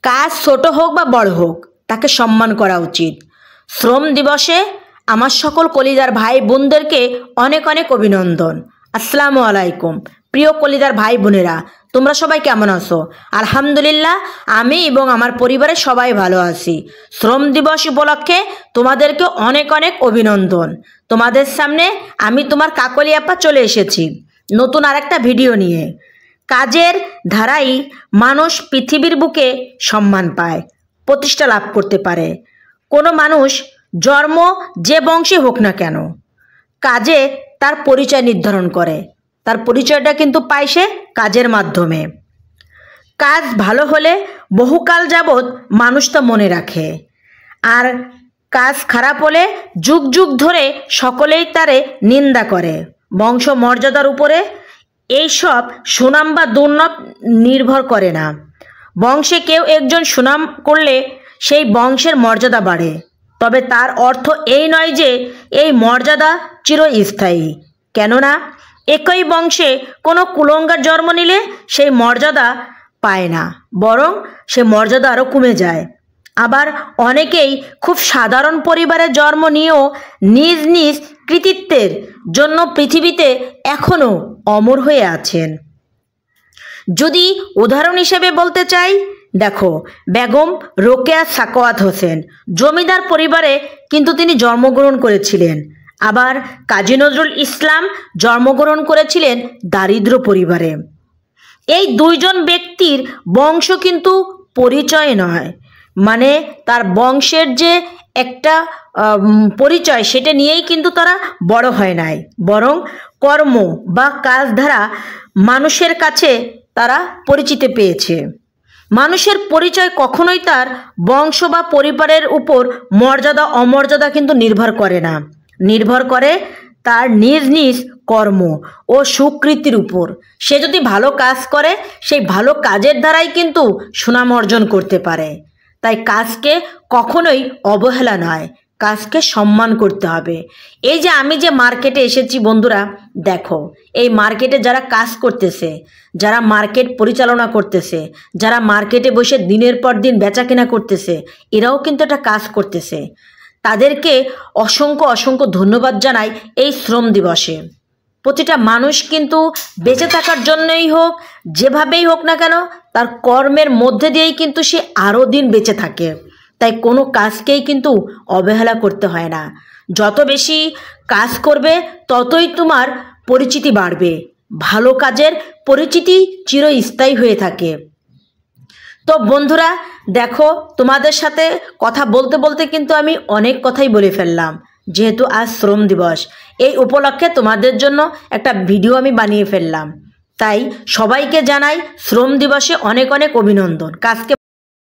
কাজ ছোট হোক বা বড় হোক তাকে সম্মান করা উচিত। শ্রম দিবসে আমার সকল কলিজার ভাই বোনদেরকে অনেক অনেক অভিনন্দন। আসসালামু আলাইকুম। প্রিয় কলিজার ভাই বোনেরা, তোমরা সবাই কেমন আছো? আলহামদুলিল্লাহ, আমি এবং আমার পরিবারের সবাই ভালো আছি। শ্রম দিবস উপলক্ষে তোমাদেরকে অনেক অনেক অভিনন্দন। তোমাদের সামনে আমি তোমার কাকলি আপা চলে এসেছি নতুন আরেকটা ভিডিও নিয়ে। কাজের ধারাই মানুষ পৃথিবীর বুকে সম্মান পায়, প্রতিষ্ঠা লাভ করতে পারে। কোনো মানুষ জন্ম যে বংশে হোক না কেন, কাজে তার পরিচয় নির্ধারণ করে। তার পরিচয়টা কিন্তু পায় সে কাজের মাধ্যমে। কাজ ভালো হলে বহুকাল যাবৎ মানুষ তা মনে রাখে, আর কাজ খারাপ হলে যুগ যুগ ধরে সকলেই তারে নিন্দা করে। বংশ মর্যাদার উপরে এইসব সুনাম বা দুর্নাম নির্ভর করে না। বংশে কেউ একজন সুনাম করলে সেই বংশের মর্যাদা বাড়ে, তবে তার অর্থ এই নয় যে এই মর্যাদা চিরস্থায়ী। কেননা একই বংশে কোনো কুলঙ্গার জন্ম নিলে সেই মর্যাদা পায় না, বরং সে মর্যাদা আরও কমে যায়। আবার অনেকেই খুব সাধারণ পরিবারে জন্ম নিয়েও নিজ নিজ কৃতিত্বের জন্য পৃথিবীতে এখনও অমর হয়ে আছেন। যদি উদাহরণ হিসেবে বলতে চাই, দেখো বেগম রোকেয়া সাখাওয়াত হোসেন জমিদার পরিবারে কিন্তু তিনি জন্মগ্রহণ করেছিলেন। আবার কাজী নজরুল ইসলাম জন্মগ্রহণ করেছিলেন দারিদ্র পরিবারে। এই দুইজন ব্যক্তির বংশ কিন্তু পরিচয় নয়, মানে তার বংশের যে একটা পরিচয় সেটা নিয়েই কিন্তু তারা বড় হয় নাই, বরং কর্ম বা কাজ দ্বারা মানুষের কাছে তারা পরিচিতি পেয়েছে। মানুষের পরিচয় কখনোই তার বংশ বা পরিবারের উপর মর্যাদা অমর্যাদা কিন্তু নির্ভর করে না, নির্ভর করে তার নিজ নিজ কর্ম ও সুকৃতির উপর। সে যদি ভালো কাজ করে, সেই ভালো কাজের দ্বারাই কিন্তু সুনাম অর্জন করতে পারে। তাই কাজকে কখনোই অবহেলা নয়, কাজকে সম্মান করতে হবে। এই যে আমি যে মার্কেটে এসেছি বন্ধুরা, দেখো এই মার্কেটে যারা কাজ করতেছে, যারা মার্কেট পরিচালনা করতেছে, যারা মার্কেটে বসে দিনের পর দিন বেচা কেনা করতেছে, এরাও কিন্তু একটা কাজ করতেছে। তাদেরকে অসংখ্য অসংখ্য ধন্যবাদ জানাই এই শ্রম দিবসে। প্রতিটা মানুষ কিন্তু বেঁচে থাকার জন্যই হোক, যেভাবেই হোক না কেন, তার কর্মের মধ্যে দিয়েই কিন্তু সে আরও দিন বেঁচে থাকে। তাই কোনো কাজকেই কিন্তু অবহেলা করতে হয় না। যত বেশি কাজ করবে ততই তোমার পরিচিতি বাড়বে। ভালো কাজের পরিচিতি চিরস্থায়ী হয়ে থাকে। তো বন্ধুরা দেখো, তোমাদের সাথে কথা বলতে বলতে কিন্তু আমি অনেক কথাই বলে ফেললাম। যেহেতু আজ শ্রম দিবস, এই উপলক্ষে তোমাদের জন্য একটা ভিডিও আমি বানিয়ে ফেললাম। তাই সবাইকে জানাই শ্রম দিবসে অনেক অনেক অভিনন্দন। কাজকে